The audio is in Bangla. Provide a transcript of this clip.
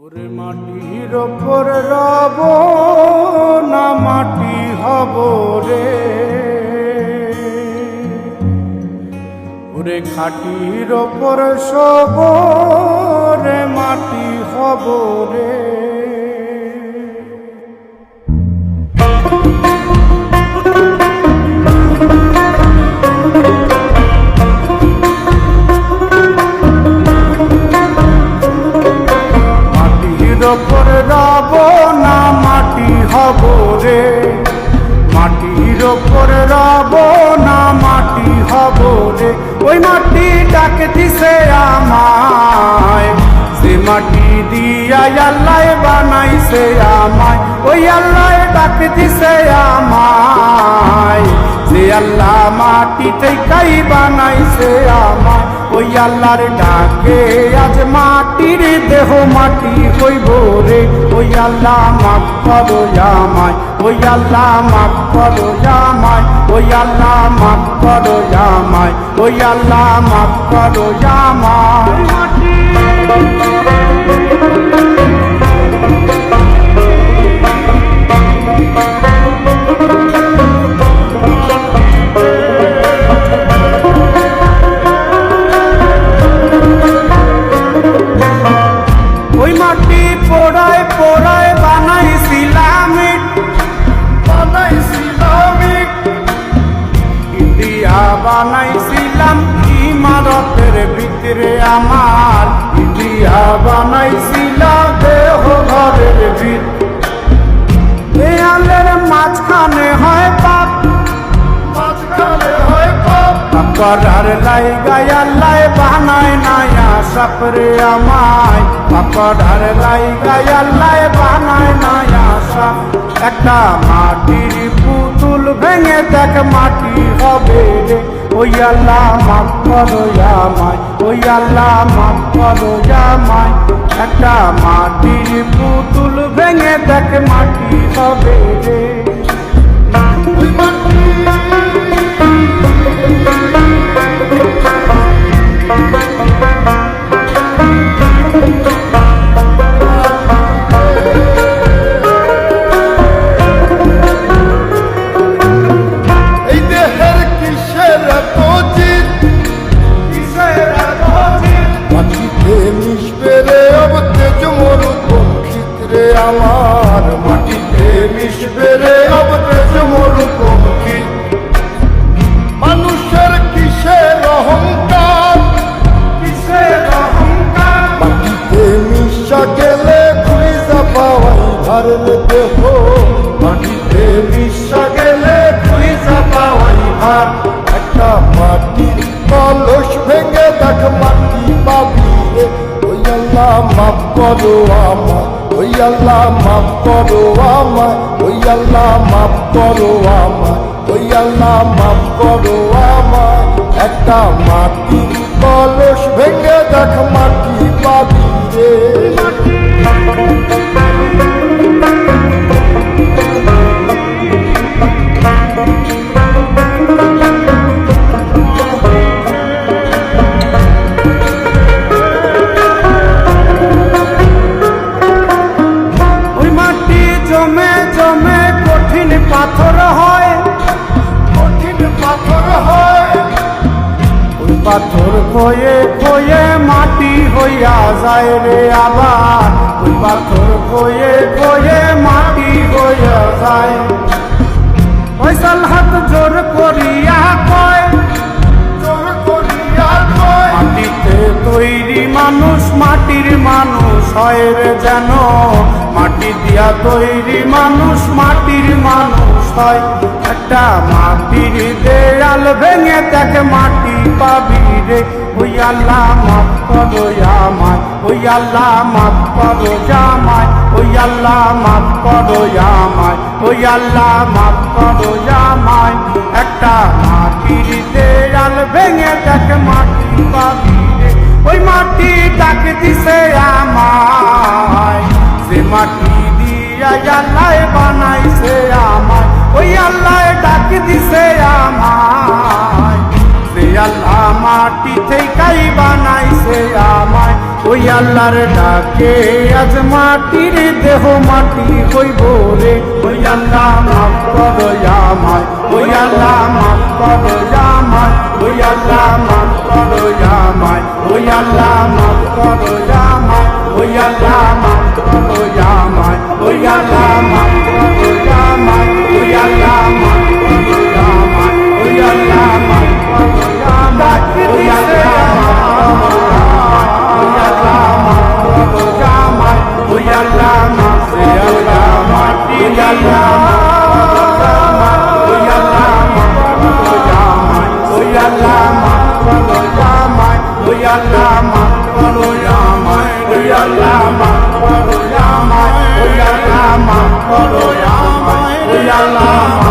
ওরে মাটির ওপর রব না মাটি হব রে, ওরে খাটির ওপর সব রে মাটি হব রে। ওপর রব না মাটি হব রে, মাটির ওপর রব না মাটি হব রে। ওই মাটি ডাক দিছে আমায়, সে মাটি দিয়া আল্লাহ বানাইছে আমায়। ওই আল্লাহ ডাক দিছে আমায়, যে আল্লাহ মাটি থেকেই বানাইছে আমায়। ওই আল্লাহর ডাকে আজ মাটির দেহ মাটি হইব রে। ওই আল্লাহ মাফ করো আমায়, ওই আল্লাহ মাফ করো আমায়, ওই আল্লাহ মাফ করো আমায়, ওই আল্লাহ মাফ করো আমায়। ওই মাটি পোড়ায় পোড়ায় বানাইছিলাম ইন্ডিয়া বানাইছিলাম ইমারতের ভিতরে আমার, ইন্ডিয়া বানাইছিলাম দেহ ঘরের ভিতরে। দেয়ালের মাঝখানে হয় পাপ, মাঝখানে হয় পাপ, করার লাইগায় আল্লাহ বানায় নায়া সাপরে আমায়। করার লাইগায় আল্লাহ বানায় নায়া সাপ। একটা মাটির পুতুল ভেঙে দেখ মাটি হবে রে। ওই আল্লাহ মাফ করো আমায়, ওই আল্লাহ মাফ করো আমায়। একটা মাটির পুতুল ভেঙে দেখ মাটি হবে রে। আমার মাটিতে মিশবে রে अब তেজ মরুপঙ্খী। মানুষের কিসের অহংকার, কিসের অহংকার, মাটিতে মিশা গেলে খুঁজা পাওয়াই ভারের দেহ। মাটিতে মিশা গেলে খুঁজা পাওয়াই ভার। একটা মাটির কলস ভেঙে দেখ মাটি পাবি রে। ওই আল্লাহ মাফ করো আমায়, ওই আল্লাহ মাফ করো আমায়, ওই আল্লাহ মাফ করো আমায়, ওই আল্লাহ মাফ করো আমায়। একটা মাটির কলস ভেঙে দেখ মাটি পাবি রে। জমে জমে কঠিন পাথর হয়, কঠিন পাথর হয়। ওই পাথর খয়ে খয়ে মাটি হইয়া যায় রে আবার। ওই পাথর খয়ে খয়ে মাটি হইয়া যায়। ফয়সাল হাত জোর করিয়া কয়, জোর করিয়া কয়, মাটিতে তৈরি মানুষ মাটির মানুষ হয় রে যেন। মাটি দিয়া তৈরি মানুষ মাটির মানুষ হয়। একটা মাটির দেয়াল ভেঙে দেখ মাটি পাবি রে। ওই আল্লাহ মাফ করো আমায়, ওই আল্লাহ মাফ করো আমায়, ওই আল্লাহ মাফ করো আমায়, ওই আল্লাহ মাফ করো আমায়। একটা মাটির দেয়াল ভেঙে দেখ মাটি পাবি রে। ওই মাটি ডাক দিছে আমায়, যে মাটি দিয়া আল্লাহ বানাইছে আমায়। ওই আল্লাহ ডাক দিছে আমায়, যে আল্লাহ মাটি থেকেই বানাইছে আমায়। ওই আল্লাহর ডাকে আজ মাটির দেহ মাটি হইব রে। ওই আল্লাহ মাফ করো আমায়, ওই আল্লাহ মাফ করো আমায়, ওই আল্লাহ মাফ করো আমায়, ওই আল্লাহ মাফ করো আমায়, ওই আল্লাহ মাফ করো আমায়, ওই আল্লাহ মাফ করো আমায়, ওই আল্লাহ মাফ করো আমায়, ওই আল্লাহ মাফ করো আমায়, ওই আল্লাহ মাফ করো আমায়, ওই আল্লাহ মাফ করো আমায়, ওই আল্লাহ মাফ করো আমায়, ওই আল্লাহ ওই আল্লাহ মাফ করো আমায়, ওই আল্লাহ মাফ করো আমায়, ওই আল্লাহ মাফ করো আমায়, ওই আল্লাহ